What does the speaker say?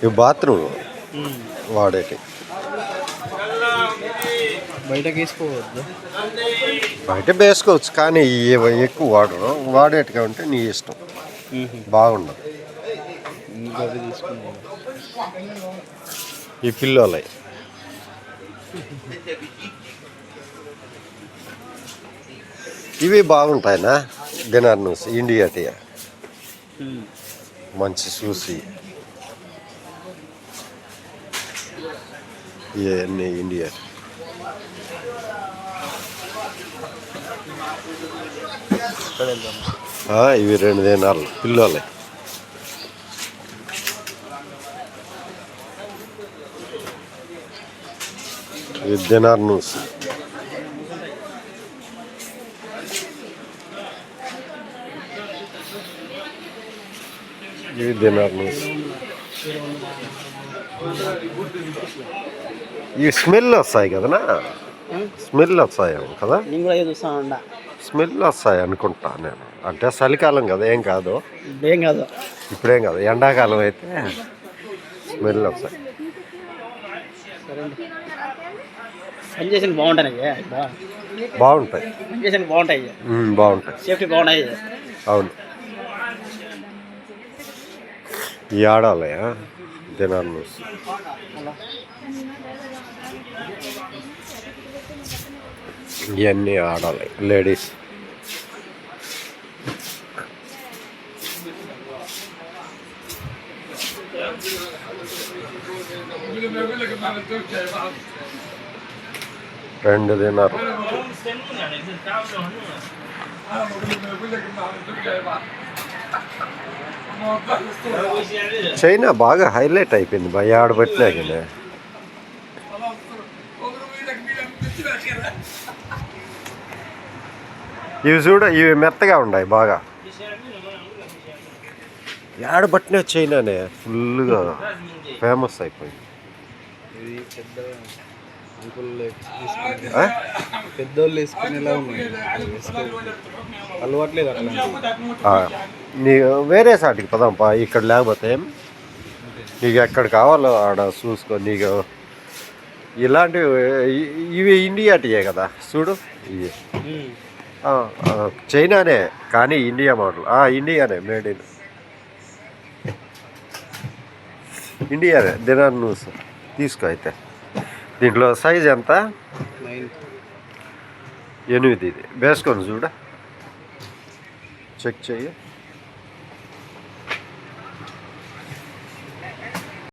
ఇవి బాత్రూమ్ వాడేటి. బయటకి వేసుకోవద్దు, బయట వేసుకోవచ్చు కానీ ఇవి ఎక్కువ వాడరు. వాడేటిగా ఉంటే నీ ఇష్టం. బాగుండదు. ఈ పిల్లోలై ఇవి బాగుంటాయినా డిన్నర్ న్యూస్ ఇండియా టీ మంచి చూసి ఇవన్నీ ఇండియా. ఇవి 2 దినాలు పిల్లోలే. ఇవి డిన్నర్ న్యూస్. ఇవి డిన్నర్ న్యూస్. ఇవి స్మెల్ వస్తాయి కదనా, స్మెల్ వస్తాయేమో కదా, స్మెల్ వస్తాయి అనుకుంటా నేను. అంటే చలికాలం కదా, ఏం కాదు ఇప్పుడేం కాదు. ఎండాకాలం అయితే స్మెల్ వస్తాయి. బాగుంటాయి, బాగుంటాయి. అవును. ఈ ఆడాలి డిన్నర్ న్యూస్. ఇవన్నీ ఆడాలి లేడీస్. రెండు దినారు. చైనా బాగా హైలైట్ అయిపోయింది భయ ఆడబట్టినా కానీ. ఇవి చూడ, ఇవి మెత్తగా ఉన్నాయి బాగా. ఆడబట్టినా చైనానే ఫుల్గా ఫేమస్ అయిపోయింది. పెద్దోళ్ళు వేసుకునేలా ఉన్నాయి, అలవాట్లేదు అట్లా. నీ వేరే సాటికి పదాంపా, ఇక్కడ లేకపోతే నీకు ఎక్కడ కావాలో ఆడ చూసుకో. నీకు ఇలాంటివి ఇవి ఇండియా టీయే కదా చూడు. ఇవి చైనానే కానీ ఇండియా మోడల్. ఇండియానే, మేడ్ ఇన్ ఇండియానే. డిన్నర్ న్యూస్ తీసుకో. అయితే దీంట్లో సైజ్ ఎంత? 8. ఇది వేసుకొని చూడ, చెక్ చెయ్యి.